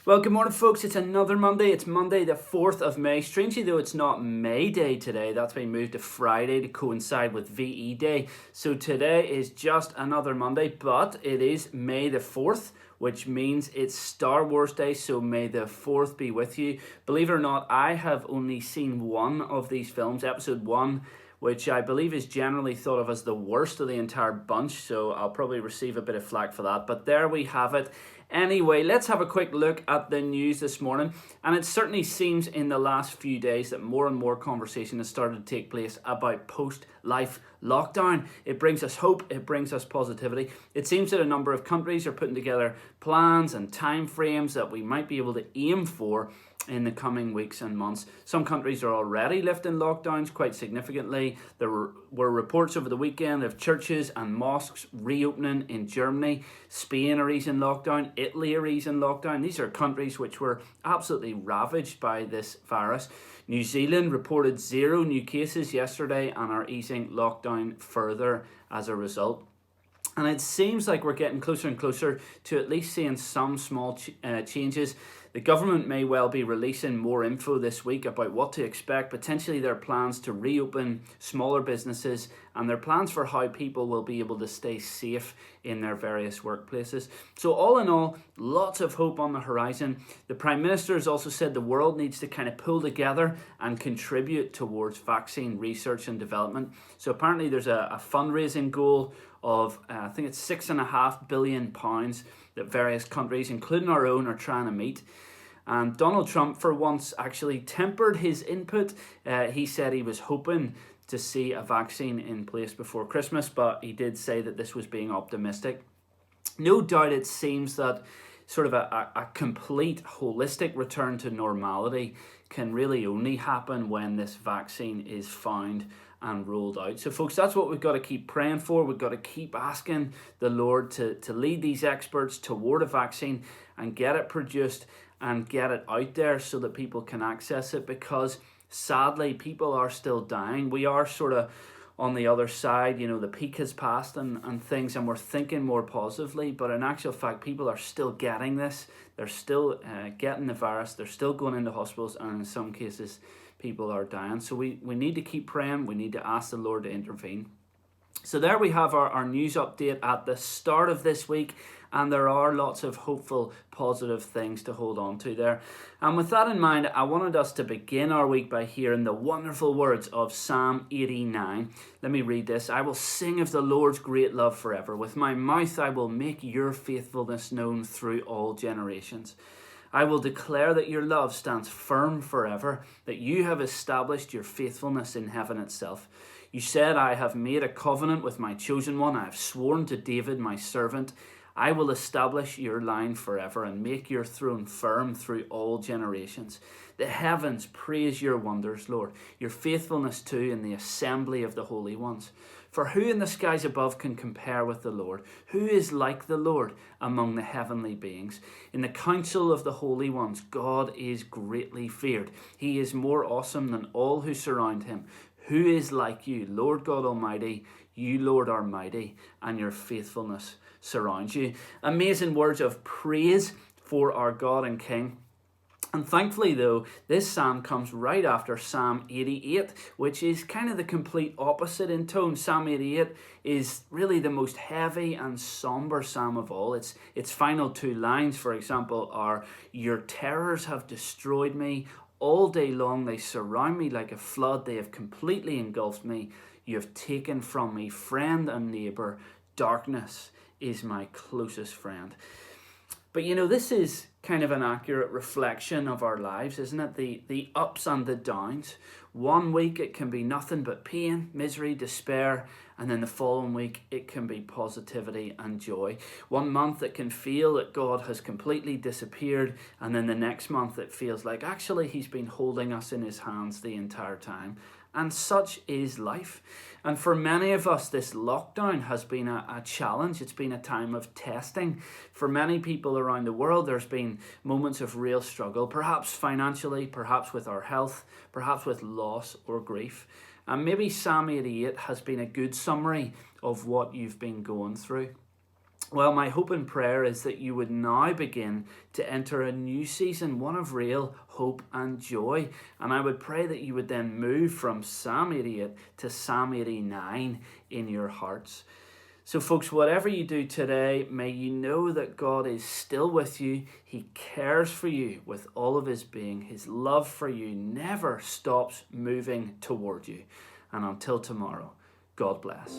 Well, good morning, folks. It's another Monday. It's Monday, the 4th of May. Strangely, though, it's not May Day today. That's been moved to Friday to coincide with VE Day. So today is just another Monday, but it is May the 4th, which means it's Star Wars Day. So may the 4th be with you. Believe it or not, I have only seen one of these films, episode 1, which I believe is generally thought of as the worst of the entire bunch, so I'll probably receive a bit of flack for that. But there we have it. Anyway, let's have a quick look at the news this morning. And it certainly seems in the last few days that more and more conversation has started to take place about post-life lockdown. It brings us hope, it brings us positivity. It seems that a number of countries are putting together plans and time frames that we might be able to aim for in the coming weeks and months. Some countries are already lifting lockdowns quite significantly. There were reports over the weekend of churches and mosques reopening in Germany. Spain are easing lockdown. Italy are easing lockdown. These are countries which were absolutely ravaged by this virus. New Zealand reported 0 new cases yesterday and are easing lockdown further as a result. And it seems like we're getting closer and closer to at least seeing some small changes. The government may well be releasing more info this week about what to expect, potentially their plans to reopen smaller businesses and their plans for how people will be able to stay safe in their various workplaces. So all in all, lots of hope on the horizon. The Prime Minister has also said the world needs to kind of pull together and contribute towards vaccine research and development. So apparently there's a fundraising goal of, I think it's £6.5 billion that various countries, including our own, are trying to meet. And Donald Trump, for once, actually tempered his input. He said he was hoping to see a vaccine in place before Christmas, but he did say that this was being optimistic. No doubt it seems that sort of a complete holistic return to normality can really only happen when this vaccine is found and rolled out. So folks, that's what we've got to keep praying for. We've got to keep asking the Lord to lead these experts toward a vaccine and get it produced and get it out there so that people can access it, because sadly people are still dying. We are sort of on the other side, you know, the peak has passed and things, and we're thinking more positively, but in actual fact people are still getting this. They're still getting the virus, they're still going into hospitals, and in some cases people are dying. So we need to keep praying. We need to ask the Lord to intervene. So there we have our news update at the start of this week, and there are lots of hopeful, positive things to hold on to there. And with that in mind, I wanted us to begin our week by hearing the wonderful words of Psalm 89. Let me read this. I will sing of the Lord's great love forever. With my mouth I will make your faithfulness known through all generations. I will declare that your love stands firm forever, that you have established your faithfulness in heaven itself. You said, I have made a covenant with my chosen one. I have sworn to David, my servant. I will establish your line forever and make your throne firm through all generations. The heavens praise your wonders, Lord, your faithfulness too in the assembly of the holy ones. For who in the skies above can compare with the Lord? Who is like the Lord among the heavenly beings? In the council of the holy ones, God is greatly feared. He is more awesome than all who surround him. Who is like you, Lord God Almighty? You, Lord, are mighty, and your faithfulness surrounds you. Amazing words of praise for our God and King. And thankfully, though, this psalm comes right after Psalm 88, which is kind of the complete opposite in tone. Psalm 88 is really the most heavy and somber psalm of all. Its final 2 lines, for example, are, your terrors have destroyed me. All day long they surround me like a flood. They have completely engulfed me. You have taken from me friend and neighbor. Darkness is my closest friend. But you know, this is kind of an accurate reflection of our lives, isn't it? The ups and the downs. One week it can be nothing but pain, misery, despair, and then the following week it can be positivity and joy. One month it can feel that God has completely disappeared, and then the next month it feels like actually he's been holding us in his hands the entire time. And such is life. And for many of us, this lockdown has been a challenge. It's been a time of testing. For many people around the world, there's been moments of real struggle, perhaps financially, perhaps with our health, perhaps with loss or grief. And maybe Psalm 88 has been a good summary of what you've been going through. Well, my hope and prayer is that you would now begin to enter a new season, one of real hope and joy. And I would pray that you would then move from Psalm 88 to Psalm 89 in your hearts. So, folks, whatever you do today, may you know that God is still with you. He cares for you with all of his being. His love for you never stops moving toward you. And until tomorrow, God bless.